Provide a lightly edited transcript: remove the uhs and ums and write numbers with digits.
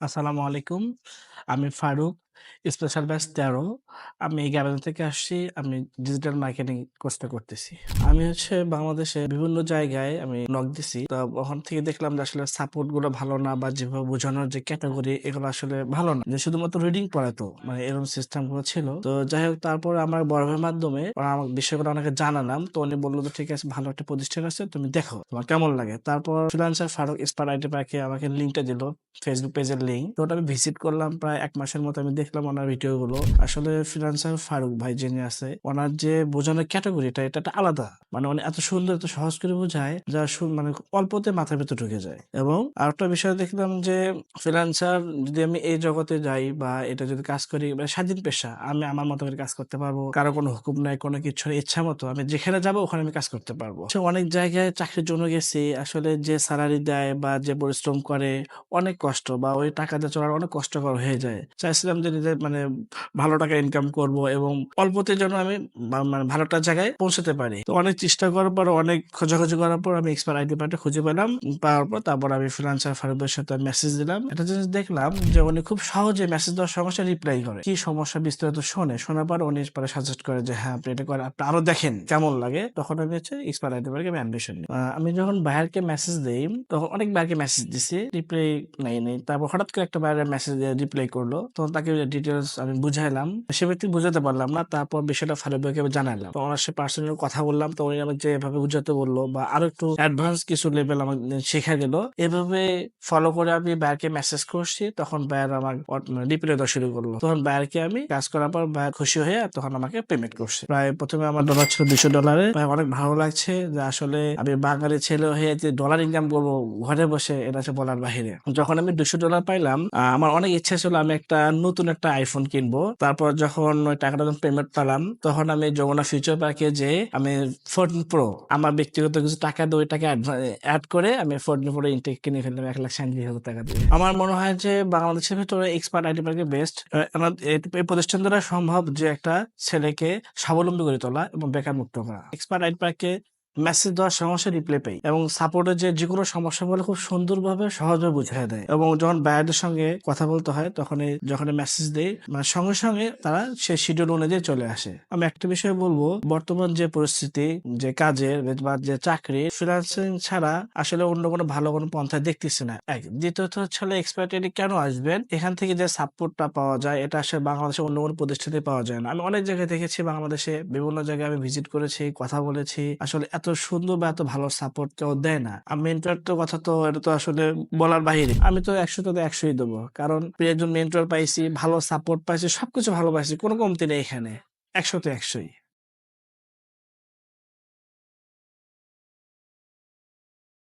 আসসালামু আলাইকুম। আমি ফারুক, স্পেশাল ব্যাচ ১৩। আমি গ্যাবান থেকে আসছি। আমি ডিজিটাল মার্কেটিং কোর্সটা করতেছি। আমি বাংলাদেশে বিভিন্ন জায়গায় আমি নক দিছি। তো ওখান থেকে দেখলাম যে আসলে সাপোর্ট গুলো ভালো না বা যেভাবে বোঝানোর যে ক্যাটেগরি এগুলো আসলে ভালো না। যে শুধুমাত্র রিডিং পড়াতো। মানে এরকম সিস্টেম গুলো ছিল। তো যাই হোক তারপরে আমার বড় ভাইয়ের মাধ্যমে ওরা আমাকে বিষয়গুলো অনেকে জানালাম। তো উনি বলল যে ঠিক আছে ভালো একটা প্রতিষ্ঠান আছে তুমি দেখো তোমার কেমন লাগে। তারপর ফ্রিল্যান্সার ফারুক স্পার আইডি পাকে আমাকে লিঙ্কটা দিল। ফেসবুক পেজের লিঙ্ক। তো ওটা আমি ভিজিট করলাম প্রায় ১ মাসের মতো আমি দেখলাম ওনার ভিডিও গুলো। আসলে ফ্রিল্যান্সার ফারুক ভাই যিনি আছে, ওনার যে বোঝানোর ক্যাটেগরিটা এটা একটা আলাদা। মানে উনি এত সুন্দর, এত সহজ করে বোঝায় যা মানে অল্পতে মাথার ভেতর ঢুকে যায়। এবং আরেকটা বিষয় দেখলাম যে ফ্রিল্যান্সার যদি আমি এই জগতে যাই বা এটা যদি কাজ করি মানে স্বাধীন পেশা। আমি আমার মতো করে কাজ করতে পারবো। কারো কোনো হুকুম নাই, কোনো কিছু নেই। ইচ্ছা মতো আমি যেখানে যাবো ওখানে আমি কাজ করতে পারবো। অনেক জায়গায় চাকরির জন্য গেছি। আসলে যে সেলারি দেয় বা যে পরিশ্রম করে অনেক কষ্ট বা ওই টাকা দিয়ে চলার অনেক কষ্টকর হয়ে যায়। চাইছিলাম যে নিজে মানে ভালো টাকা ইনকাম করব এবং অল্পতে যেন আমি মানে ভালো একটা জায়গায় পৌঁছাতে পারি। তো অনেক চেষ্টা করার পর, অনেক খোঁজাখুঁজি করার পর আমি এক্সপার্ট আইডি পার্টটা খুঁজে পেলাম। পাওয়ার পর তারপর আমি ফ্রিল্যান্সার ফারুকের সাথে মেসেজ দিলাম। একটা জিনিস দেখলাম যে উনি খুব সহজে মেসেজ দেওয়ার সঙ্গে সঙ্গে রিপ্লাই করে। কি সমস্যা বিস্তারিত শোনে। শোনার পর উনি পরে সাজেস্ট করে যে হ্যাঁ আপনি এটা করেন, আপনি আরো দেখেন কেমন লাগে। তখন আমি এক্সপার্ট আইডি পার্টে আমি অ্যাডমিশন নিই। আমি যখন বায়ারকে মেসেজ দেই তখন অনেক বায়ারকে মেসেজ দিছি, রিপ্লাই নাই। তারপর হঠাৎ করে একটা বাইরের মেসেজ দিয়ে রিপ্লাই করলো। তখন তাকে ডিটেলস আমি বুঝাইলাম। সে ব্যক্তি বুঝাতে পারলাম না। তারপর বিষয়টা ফারুক ভাইকে আমি জানালাম। তো ওনার সাথে পার্সোনালি কথা বললাম। তো উনি আমাকে যেভাবে বুঝাতে বললো বা আরো একটু অ্যাডভান্স কিছু লেভেল আমাকে শেখাই দিল। এভাবে ফলো করে আমি বায়ারকে মেসেজ করছি। তখন বায়ার আমার রিপ্লাই দেওয়া শুরু করলো। তখন বায়ারকে আমি কাজ করার পর বায়ার খুশি হয়ে তখন আমাকে পেমেন্ট করছে। প্রায় প্রথমে আমার ডলার ছিল $200। ভাই অনেক ভালো লাগছে যে আসলে আমি বাঙালি ছেলে হয়ে যে ডলার ইনকাম করবো ঘরে বসে, এটা হচ্ছে বলার বাহিরে। যখন আমি $200 পাইলাম আমার অনেক ইচ্ছা ছিল আমি নতুন একটা আইফোন কিনবো। তারপর যখন ওই টাকাটা পেমেন্ট পেলাম তখন আমি যমুনা ফিউচার পার্কে যে আমি 14 প্রো আমার ব্যক্তিগত কিছু টাকা দিয়ে ওই টাকা অ্যাড করে আমি 14 প্রো ইনটেক কিনে ফেললাম ১,৩৭,০০০ টাকা দিয়ে। আমার মনে হয় যে বাংলাদেশের ভেতরে এক্সপার্ট আইডি পার্কে বেস্ট। এই প্রতিষ্ঠান দ্বারা সম্ভব যে একটা ছেলেকে স্বাবলম্বী করে তোলা এবং বেকার মুক্ত করা। এক্সপার্ট আইডি পার্কে মেসেজ দেওয়ার সমস্যা রিপ্লাই পাই এবং সাপোর্টের যে কোনো সমস্যা বলে খুব সুন্দরভাবে সহজভাবে বুঝিয়ে দেয়। এবং যখন বায়ারদের সঙ্গে কথা বলতে হয় তখন যখন মেসেজ দেই মানে সঙ্গে সঙ্গে তারা সে শিডিউল অনুযায়ী চলে আসে। আমি একটা বিষয় বলবো, বর্তমান যে পরিস্থিতি, যে কাজের বা যে চাকরি, ফ্রিল্যান্সিং ছাড়া আসলে অন্য কোনো ভালো কোনো পন্থা দেখতেছি না। এক দ্বিতীয়ত হচ্ছে এক্সপার্ট আইডি কেন আসবেন, এখান থেকে যে সাপোর্টটা পাওয়া যায় এটা আসলে বাংলাদেশে অন্য কোনো প্রতিষ্ঠানে পাওয়া যায় না। আমি অনেক জায়গায় দেখেছি, বাংলাদেশে বিভিন্ন জায়গায় আমি ভিজিট করেছি, কথা বলেছি, আসলে এত সুন্দর বা এত ভালো সাপোর্ট কেউ দেয় না। আমি মেন্টর তো কথা তো এটা তো আসলে বলার বাহিরে। আমি তো ১০০ ১০০ই দেবো, কারণ একজন মেন্টর পাইছি, ভালো সাপোর্ট পাইছি, সবকিছু ভালো পাইছি, কোনো কমতি নেই এখানে। ১০০ তে ১০০ই।